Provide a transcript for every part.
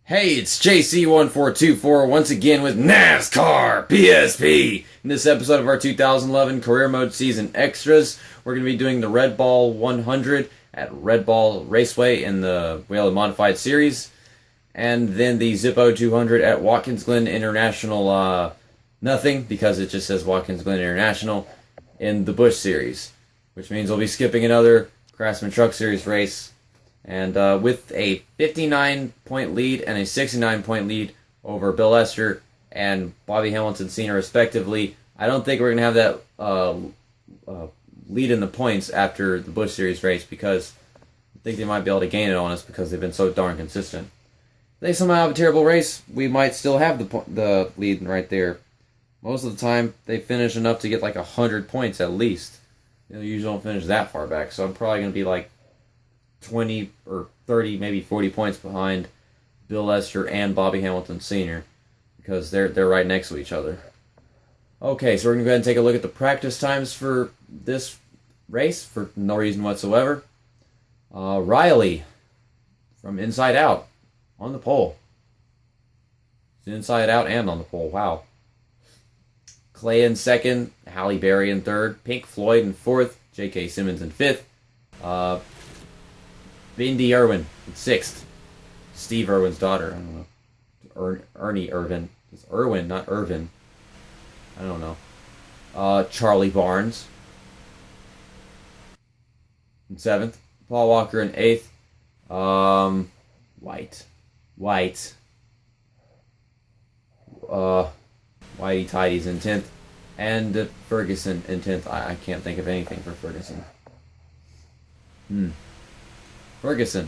Hey, it's JC1424 once again with NASCAR PSP. In this episode of our 2011 Career Mode Season Extras, we're going to be doing the Red Ball 100 at Red Ball Raceway in the Whelen Modified Series, and then the Zippo 200 at Watkins Glen International, nothing, because it just says Watkins Glen International, in the Busch Series, which means we'll be skipping another Craftsman Truck Series race. And with a 59-point lead and a 69-point lead over Bill Esther and Bobby Hamilton Sr. respectively, I don't think we're going to have that lead in the points after the Busch Series race, because I think they might be able to gain it on us because they've been so darn consistent. If they somehow have a terrible race, we might still have the lead right there. Most of the time, they finish enough to get like 100 points at least. They usually don't finish that far back, so I'm probably going to be like 20 or 30, maybe 40 points behind Bill Esther and Bobby Hamilton Sr. because they're right next to each other. Okay, so we're going to go ahead and take a look at the practice times for this race for no reason whatsoever. Riley from Inside Out on the pole. It's Inside Out and on the pole. Wow. Clay in second, Halle Berry in third, Pink Floyd in fourth, J.K. Simmons in fifth. Bindi Irwin in sixth. Steve Irwin's daughter. I don't know. Ernie Irvin. It's Irwin, not Irvin. I don't know. Charlie Barnes in seventh. Paul Walker in eighth. White. Whitey Tidy's in 10th. And Ferguson in 10th. I can't think of anything for Ferguson. Ferguson.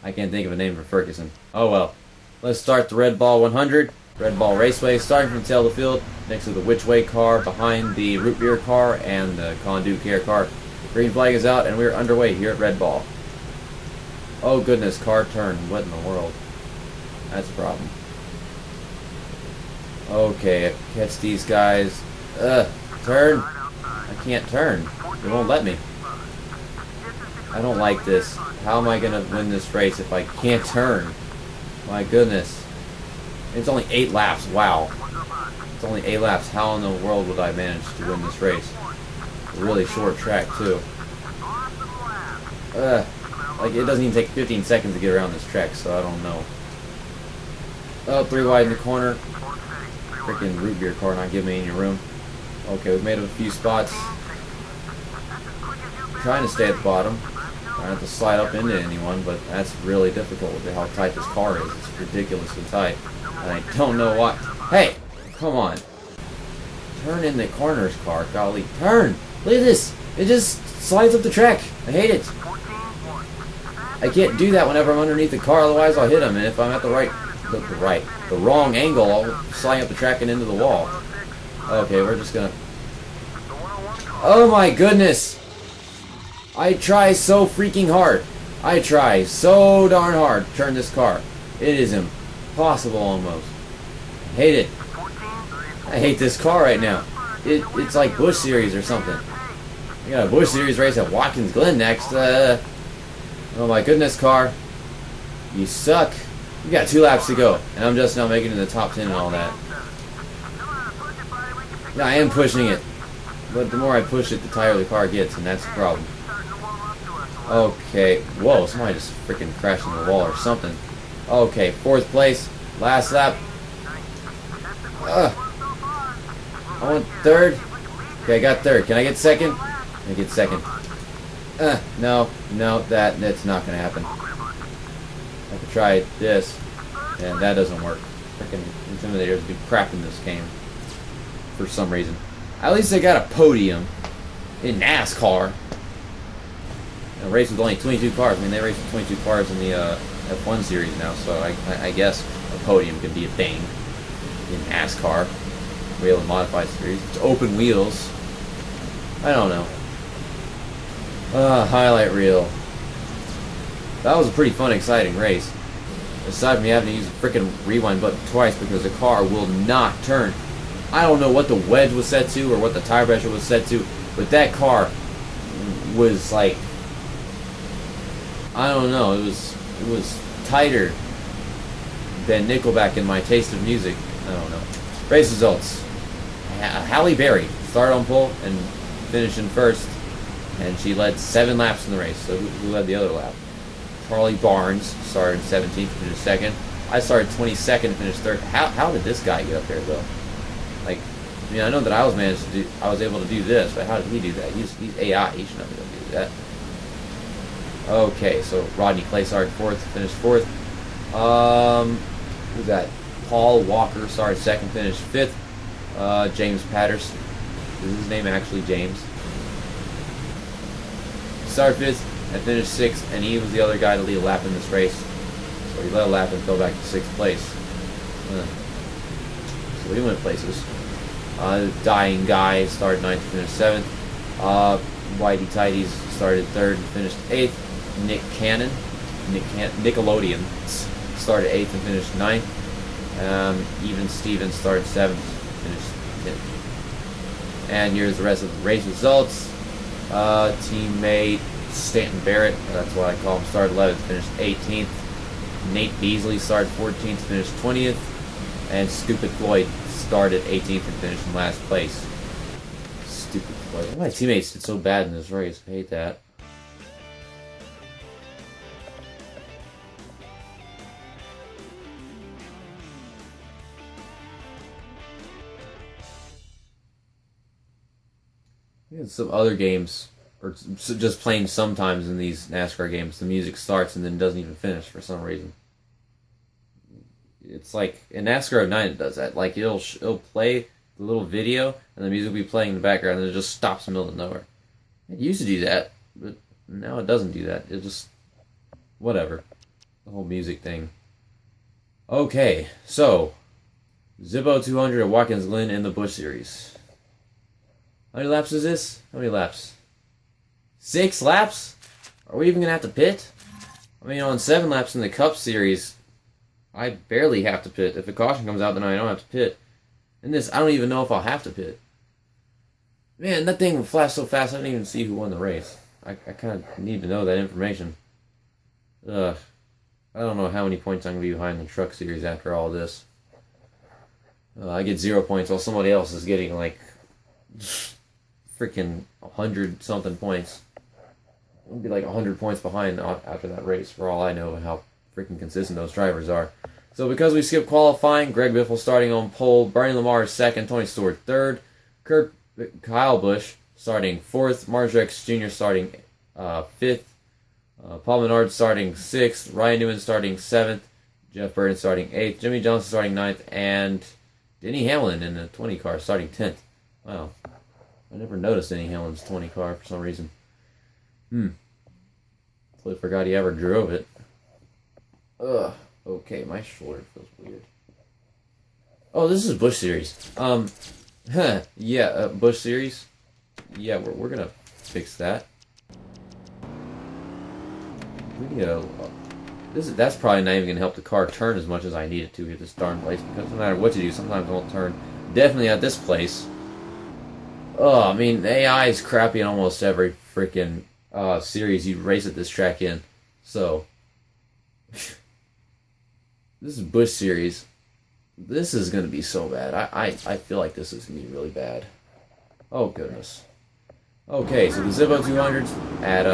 I can't think of a name for Ferguson. Oh well. Let's start the Red Ball 100. Red Ball Raceway, starting from the tail of the field, next to the Which Way car, behind the Root Beer car, and the Condu Care car. Green flag is out, and we're underway here at Red Ball. Oh goodness, car turn. What in the world? That's a problem. Okay, catch these guys. Turn. I can't turn. They won't let me. I don't like this. How am I going to win this race if I can't turn? My goodness. It's only 8 laps. Wow. It's only 8 laps. How in the world would I manage to win this race? A really short track, too. Like, it doesn't even take 15 seconds to get around this track, so I don't know. Oh, 3 wide in the corner. Freaking Root Beer car not giving me any room. Okay, we've made up a few spots. Trying to stay at the bottom. Trying not to slide up into anyone, but that's really difficult with how tight this car is. It's ridiculously tight. And I don't know why. Hey! Come on. Turn in the corners, car. Golly. Turn! Look at this! It just slides up the track. I hate it. I can't do that whenever I'm underneath the car, otherwise I'll hit him. And if I'm at the wrong angle, I'll slide up the track and into the wall. Okay, we're just gonna... Oh my goodness! I try so freaking hard. I try so darn hard to turn this car. It is impossible almost. I hate it. I hate this car right now. It's like Busch Series or something. We got a Busch Series race at Watkins Glen next. Oh my goodness, car. You suck. You got 2 laps to go. And I'm just now making it in the top 10 and all that. Yeah, I am pushing it. But the more I push it, the tighter the car gets, and that's the problem. Okay, whoa, somebody just freaking crashed into the wall or something. Okay, 4th place, last lap. I want 3rd. Okay, I got 3rd. Can I get 2nd? I get 2nd. No, that's not gonna happen. I could try this, and that doesn't work. Freaking Intimidators do crap in this game for some reason. At least they got a podium in NASCAR. A race with only 22 cars. I mean, they race with 22 cars in the F1 series now, so I guess a podium could be a thing in NASCAR. Whelen Modified Series. It's open wheels. I don't know. Highlight reel. That was a pretty fun, exciting race. Aside from me having to use the freaking rewind button twice because the car will not turn. I don't know what the wedge was set to or what the tire pressure was set to, but that car was like, I don't know, it was tighter than Nickelback in my taste of music. I don't know. Race results. Halle Berry started on pole and finished in first, and she led 7 laps in the race. So who led the other lap? Charlie Barnes started 17th, finished second. I started 22nd, finished third. How did this guy get up there though? Like, I mean, I know that I was able to do this, but how did he do that? He's AI. He should not be able to do that. Okay, so Rodney Clay started 4th, finished 4th. Who's that? Paul Walker started 2nd, finished 5th. James Patterson. Is his name actually James? Started 5th and finished 6th, and he was the other guy to lead a lap in this race. So he led a lap and fell back to 6th place. So he went places. Dying Guy started 9th and finished 7th. Whitey Tighties started 3rd and finished 8th. Nickelodeon started 8th and finished 9th. Even Stevens started 7th, finished 10th. And here's the rest of the race results. Teammate Stanton Barrett, that's what I call him, started 11th, finished 18th. Nate Beasley started 14th, finished 20th. And Stupid Floyd started 18th and finished in last place. Stupid Floyd. My teammates did so bad in this race. I hate that. In some other games, or just playing sometimes in these NASCAR games, the music starts and then doesn't even finish for some reason. It's like in NASCAR 09 it does that. Like it'll play the little video and the music will be playing in the background and it just stops in the middle of nowhere. It used to do that, but now it doesn't do that. It just whatever. The whole music thing. Okay, so Zippo 200 at Watkins Glen in the Busch Series. How many laps is this? How many laps? 6 laps? Are we even going to have to pit? I mean, on 7 laps in the Cup Series, I barely have to pit. If a caution comes out, then I don't have to pit. In this, I don't even know if I'll have to pit. Man, that thing will flash so fast, I didn't even see who won the race. I kind of need to know that information. Ugh. I don't know how many points I'm going to be behind the Truck Series after all this. I get 0 points while somebody else is getting, like, freaking 100-something points. I'll be like 100 points behind after that race, for all I know how freaking consistent those drivers are. So because we skipped qualifying, Greg Biffle starting on pole, Bernie Lamar second, Tony Stewart third, Kyle Busch starting 4th, Margex Jr. starting 5th, Paul Menard starting 6th, Ryan Newman starting 7th, Jeff Burton starting 8th, Jimmy Johnson starting 9th, and Denny Hamlin in the 20 car starting 10th. Wow. I never noticed Denny Hamlin's 20 car for some reason. Totally forgot he ever drove it. Ugh. Okay, my shoulder feels weird. Oh, this is Busch Series. Yeah, Busch Series. Yeah, we're gonna fix that. We need a... that's probably not even gonna help the car turn as much as I need it to at this darn place, because no matter what you do, sometimes it won't turn. Definitely at this place. Oh, I mean, AI is crappy in almost every freaking series you race at this track in. So, this is Busch Series. This is going to be so bad. I feel like this is going to be really bad. Oh, goodness. Okay, so the Zippo 200s at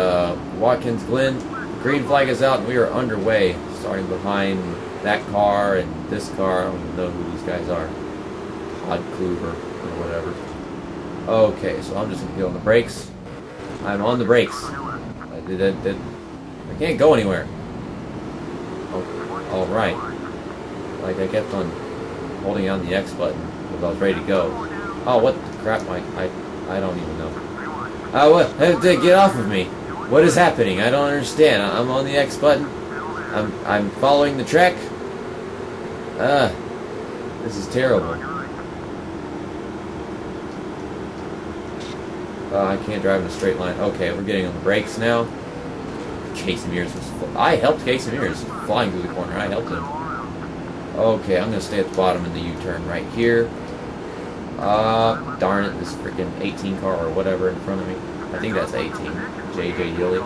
Watkins Glen. Green flag is out, and we are underway, starting behind that car and this car. I don't even know who these guys are. Todd Kluber or whatever. Okay, so I'm just going to get on the brakes. I'm on the brakes. I can't go anywhere. Oh, alright. Like, I kept on holding down the X button because I was ready to go. Oh, what the crap? I don't even know. What? Get off of me. What is happening? I don't understand. I'm on the X button. I'm following the track. This is terrible. I can't drive in a straight line. Okay, we're getting on the brakes now. Casey Mears was... I helped Casey Mears flying through the corner. I helped him. Okay, I'm going to stay at the bottom in the U-turn right here. Darn it, this freaking 18 car or whatever in front of me. I think that's 18. JJ Yilly.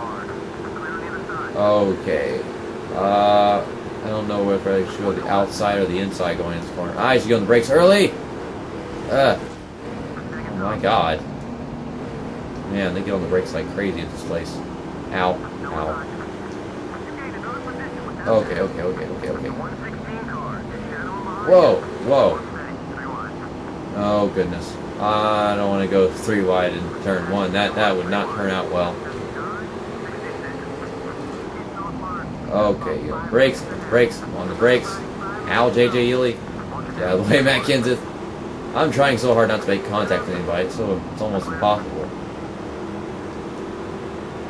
Okay. whether I should go the outside or the inside going in this corner. I should go on the brakes early. Oh my god. Man, they get on the brakes like crazy at this place. Ow. Ow. Okay. Whoa. Whoa. Oh, goodness. I don't want to go 3 wide in turn 1. That would not turn out well. Okay, brakes. On the brakes. Ow, JJ Ely. Get out of the way, Matt Kenseth. I'm trying so hard not to make contact with anybody, so it's almost impossible.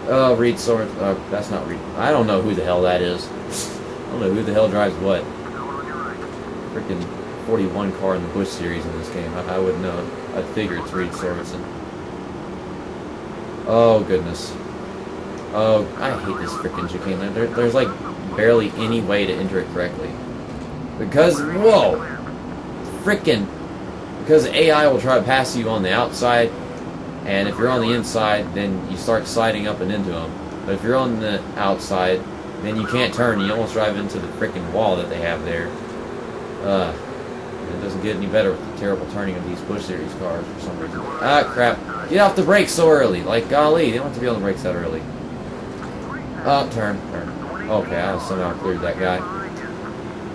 Oh, Reed Sorensen. That's not Reed. I don't know who the hell that is. I don't know who the hell drives what. Freaking 41 car in the Busch Series in this game. I wouldn't know. I'd figure it's Reed Sorensen. Oh, goodness. Oh, I hate this freaking chicane. There's like barely any way to enter it correctly. Because, whoa! Freaking... Because AI will try to pass you on the outside, and if you're on the inside, then you start sliding up and into them. But if you're on the outside, then you can't turn. You almost drive into the freaking wall that they have there. It doesn't get any better with the terrible turning of these Busch Series cars for some reason. Ah, crap. Get off the brakes so early. Like, golly, they don't have to be on the brakes that early. Oh, turn. Okay, I somehow cleared that guy.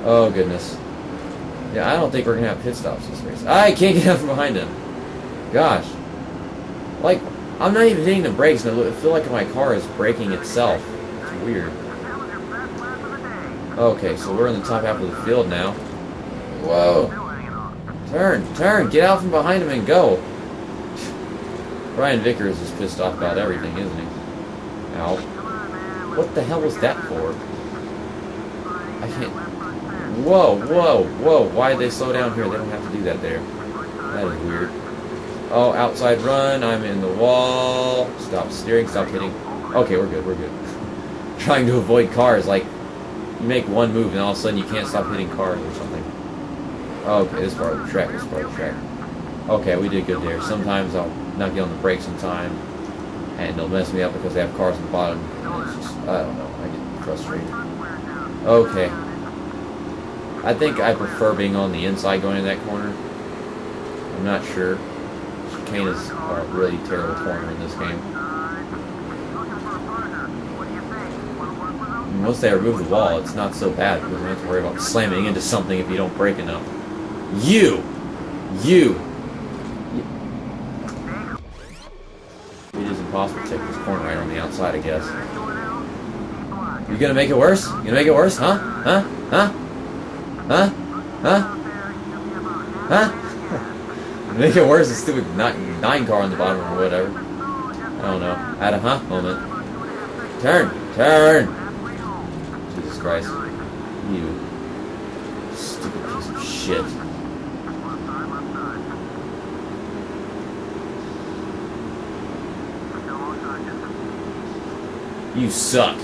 Oh, goodness. Yeah, I don't think we're going to have pit stops this race. I can't get out from behind him. Gosh. Like, I'm not even hitting the brakes, and I feel like my car is braking itself. It's weird. Okay, so we're in the top half of the field now. Whoa. Turn. Get out from behind him and go. Brian Vickers is pissed off about everything, isn't he? Ow. What the hell was that for? I can't... Whoa. Why did they slow down here? They don't have to do that there. That is weird. Oh, outside run. I'm in the wall. Stop steering. Stop hitting. Okay, we're good. Trying to avoid cars. Like, you make one move and all of a sudden you can't stop hitting cars or something. Okay, this part of the track. Okay, we did good there. Sometimes I'll not get on the brakes in time, and they'll mess me up because they have cars on the bottom. And it's just, I don't know. I get frustrated. Okay. I think I prefer being on the inside going in that corner. I'm not sure. Chicane is a really terrible corner in this game. Once they remove the wall, it's not so bad because you don't have to worry about slamming into something if you don't brake enough. You! It is impossible to take this corner right on the outside, I guess. You gonna make it worse? Huh? Make it worse, a stupid 9 car on the bottom or whatever. I don't know. I had a moment. Turn! Jesus Christ. You stupid piece of shit. You suck.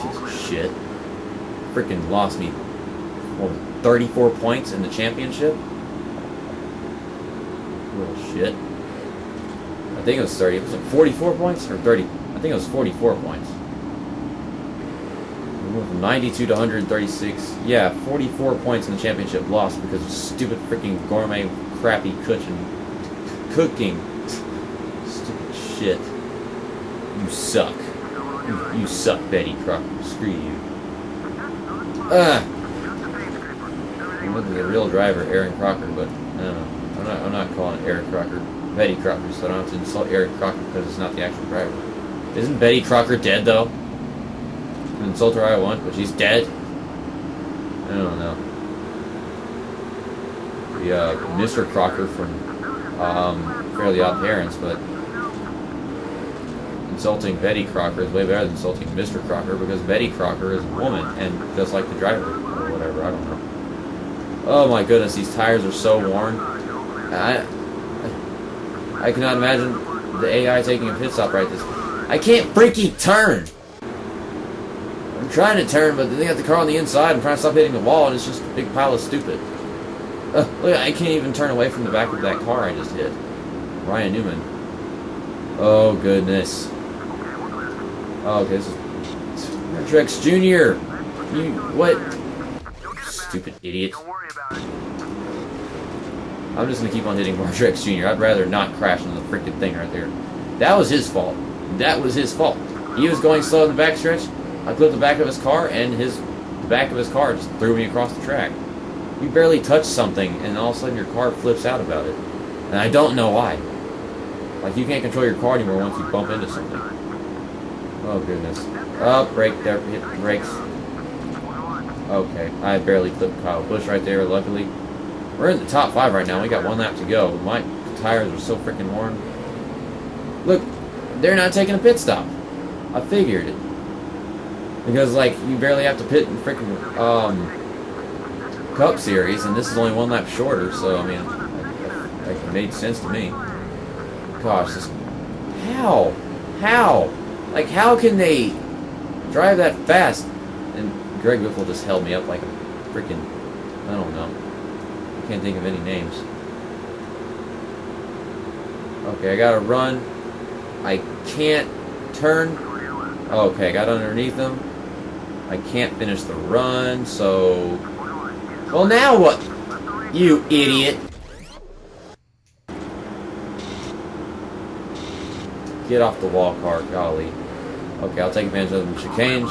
Piece of shit. Freaking lost me 34 points in the championship. Little shit. I think it was 30. Was it 44 points or 30? I think it was 44 points. We went from 92 to 136. Yeah, 44 points in the championship lost because of stupid freaking gourmet crappy cooking. Stupid shit. You suck. You suck, Betty Crocker. Screw you. I'm looking at the real driver, Aaron Crocker, but no, I'm not calling it Aaron Crocker. Betty Crocker, so I don't have to insult Aaron Crocker because it's not the actual driver. Isn't Betty Crocker dead though? I can insult her I want, but she's dead. I don't know. The Mr. Crocker from Fairly Odd Parents, but insulting Betty Crocker is way better than insulting Mr. Crocker because Betty Crocker is a woman and just like the driver or whatever. I don't know. Oh my goodness, these tires are so worn. I cannot imagine the AI taking a pit stop right this. I can't freaking turn. I'm trying to turn, but they got the car on the inside. I'm trying to stop hitting the wall, and it's just a big pile of stupid. Look, I can't even turn away from the back of that car I just hit. Ryan Newman. Oh goodness. Oh, okay, this is Trex Jr. What? Stupid idiot. I'm just gonna keep on hitting Vortex Jr. I'd rather not crash into the freaking thing right there. That was his fault. That was his fault. He was going slow in the backstretch. I clipped the back of his car, and the back of his car just threw me across the track. You barely touch something, and all of a sudden your car flips out about it. And I don't know why. Like, you can't control your car anymore once you bump into something. Oh, goodness. Oh, brake there. Hit the brakes. Okay, I barely clipped Kyle Busch right there, luckily. We're in the top 5 right now. We got 1 lap to go. My tires are so freaking worn. Look, they're not taking a pit stop. I figured it. Because, like, you barely have to pit in freaking Cup Series, and this is only 1 lap shorter, so, I mean, it made sense to me. Gosh, this... How? How? Like, how can they drive that fast? And Greg Whipple just held me up like a freaking... I don't know. I can't think of any names. Okay, I gotta run. I can't turn. Okay, I got underneath them. I can't finish the run, so... Well, now what? You idiot. Get off the wall, car, golly. Okay, I'll take advantage of the chicane.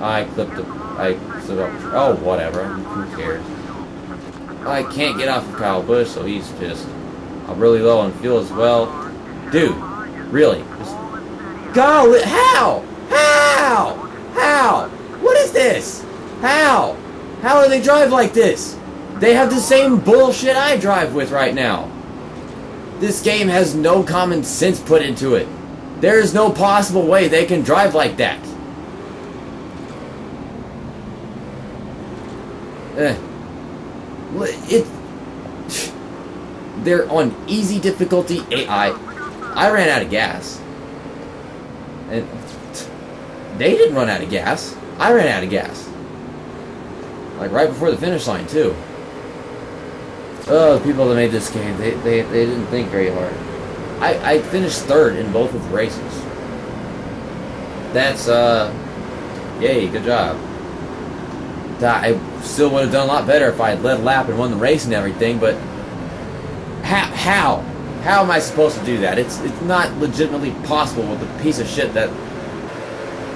I clipped the... I stood up... Oh, whatever. Who cares? I can't get off of Kyle Busch, so he's pissed. I'm really low on fuel as well. Dude, really? Just... Golly, how? How? How? What is this? How? How do they drive like this? They have the same bullshit I drive with right now. This game has no common sense put into it. There is no possible way they can drive like that. They're on easy difficulty AI. I ran out of gas. And they didn't run out of gas. I ran out of gas. Like right before the finish line too. Oh, the people that made this game, they didn't think very hard. I finished 3rd in both of the races. That's yay, good job. I still would have done a lot better if I had led a lap and won the race and everything, but how am I supposed to do that? It's not legitimately possible with the piece of shit that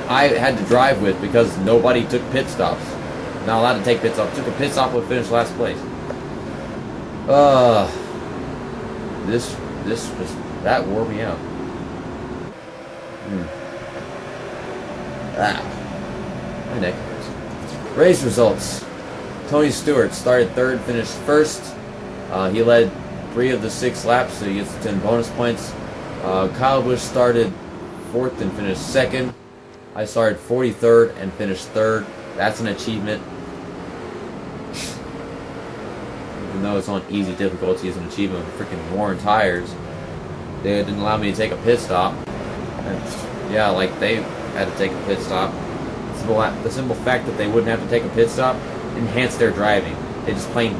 I had to drive with because nobody took pit stops. Not allowed to take pit stops. Took a pit stop and finished last place. That wore me out. My neck hurts. Race results. Tony Stewart started 3rd, finished 1st. He led 3 of the 6 laps, so he gets 10 bonus points. Kyle Busch started 4th and finished 2nd. I started 43rd and finished 3rd. That's an achievement. Even though it's on easy difficulty, it's an achievement with freaking worn tires. They didn't allow me to take a pit stop. And yeah, like they had to take a pit stop. The simple fact that they wouldn't have to take a pit stop enhanced their driving. They just plain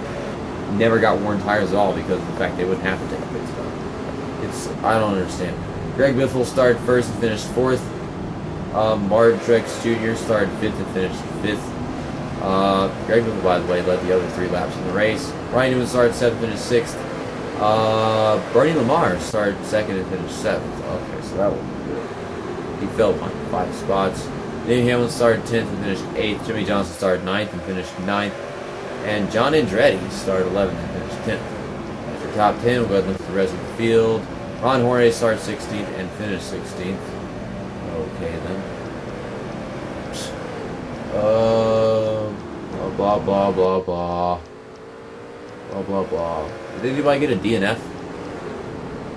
never got worn tires at all because of the fact they wouldn't have to take a pit stop. I don't understand. Greg Biffle started 1st and finished 4th. Martrex Jr. started 5th and finished 5th. Greg Biffle, by the way, led the other 3 laps in the race. Ryan Newman started 7th and finished 6th. Bernie Lamar started 2nd and finished 7th. Okay, so that will be good. He fell by 5 spots. Danny Hamlin started 10th and finished 8th. Jimmy Johnson started 9th and finished 9th. And John Andretti started 11th and finished 10th. As your top 10, we'll go ahead and look at the rest of the field. Ron Hornaday started 16th and finished 16th. Okay, then. Blah, blah, blah, blah. Blah, blah, blah. Did anybody get a DNF?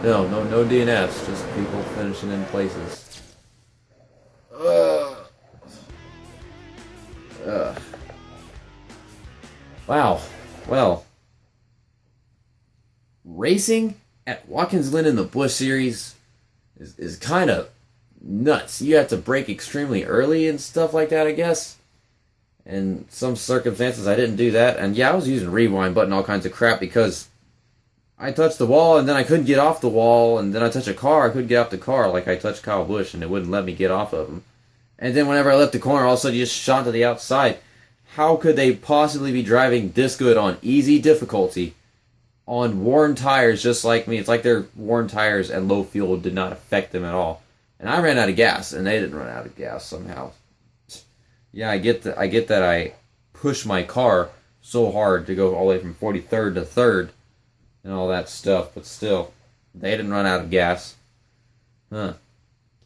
No DNFs. Just people finishing in places. Wow. Well, racing at Watkins Glen in the Busch Series is kind of nuts. You have to brake extremely early and stuff like that, I guess. In some circumstances, I didn't do that. And yeah, I was using rewind button, all kinds of crap, because I touched the wall and then I couldn't get off the wall, and then I touched a car, I couldn't get off the car, like I touched Kyle Busch and it wouldn't let me get off of him. And then whenever I left the corner, all of a sudden you just shot to the outside. How could they possibly be driving this good on easy difficulty on worn tires just like me? It's like their worn tires and low fuel did not affect them at all. And I ran out of gas, and they didn't run out of gas somehow. Yeah, I get that I pushed my car so hard to go all the way from 43rd to 3rd and all that stuff, but still, they didn't run out of gas. Huh.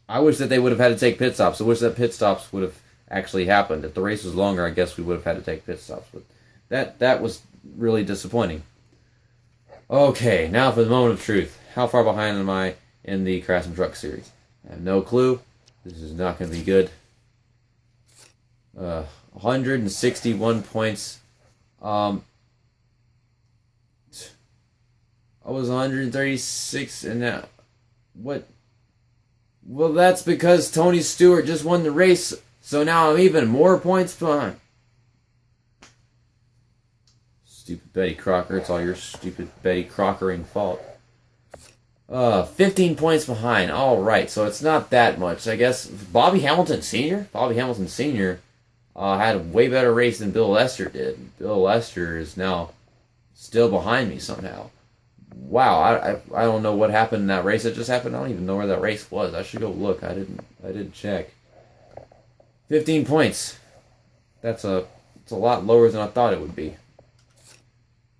I wish that they would have had to take pit stops. I wish that pit stops would have actually happened. If the race was longer, I guess we would have had to take pit stops. But that was really disappointing. Okay, now for the moment of truth. How far behind am I in the Craftsman Truck Series? I have no clue. This is not going to be good. 161 points. I was 136, and now what? Well, that's because Tony Stewart just won the race, so now I'm even more points behind. Stupid Betty Crocker. It's all your stupid Betty Crockering fault. 15 points behind. All right, so it's not that much. I guess Bobby Hamilton Sr. Had a way better race than Bill Lester did. Bill Lester is now still behind me somehow. Wow, I don't know what happened in that race that just happened. I don't even know where that race was. I should go look. I didn't check. 15 points. It's a lot lower than I thought it would be.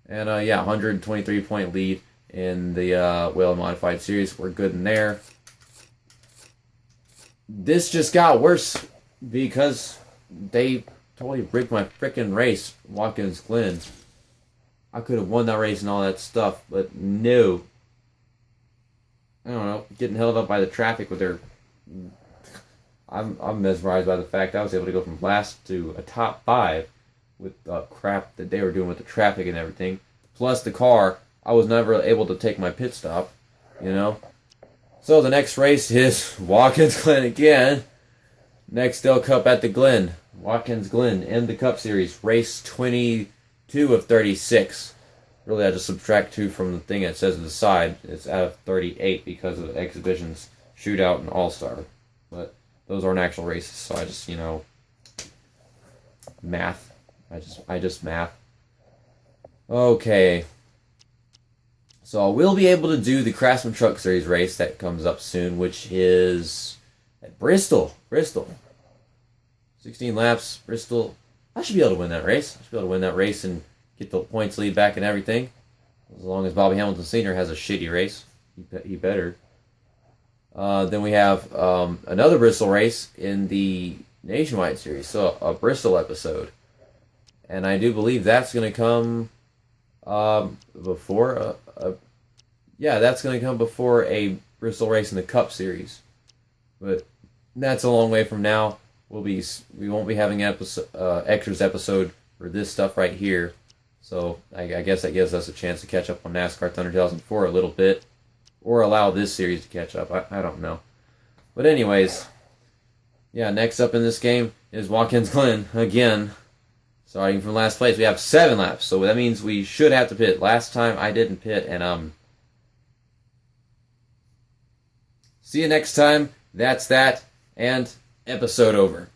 And 123 point lead in the Whale Modified Series. We're good in there. This just got worse because they totally rigged my frickin' race, Watkins Glen. I could have won that race and all that stuff, but no. I don't know, getting held up by the traffic with their... I'm mesmerized by the fact I was able to go from last to a top 5 with crap that they were doing with the traffic and everything. Plus the car, I was never able to take my pit stop, you know. So the next race is Watkins Glen again. Next Dale Cup at the Glen. Watkins Glen in the Cup Series. Race 22 of 36. Really, I just subtract 2 from the thing that says on the side. It's out of 38 because of exhibitions, shootout, and all-star. But those aren't actual races, so I just, math. I just math. Okay. So I will be able to do the Craftsman Truck Series race that comes up soon, which is at Bristol. 16 laps, Bristol. I should be able to win that race. I should be able to win that race and get the points lead back and everything. As long as Bobby Hamilton Sr. has a shitty race. He better. Then we have another Bristol race in the Nationwide Series. So a Bristol episode. And I do believe that's going to come before that's going to come before a Bristol race in the Cup Series. But that's a long way from now. We won't be having an extras episode for this stuff right here. So I guess that gives us a chance to catch up on NASCAR Thunder 2004 a little bit. Or allow this series to catch up. I don't know. But anyways, next up in this game is Watkins Glen again. Starting from last place, we have 7 laps. So that means we should have to pit. Last time I didn't pit, and see you next time. That's that, and episode over.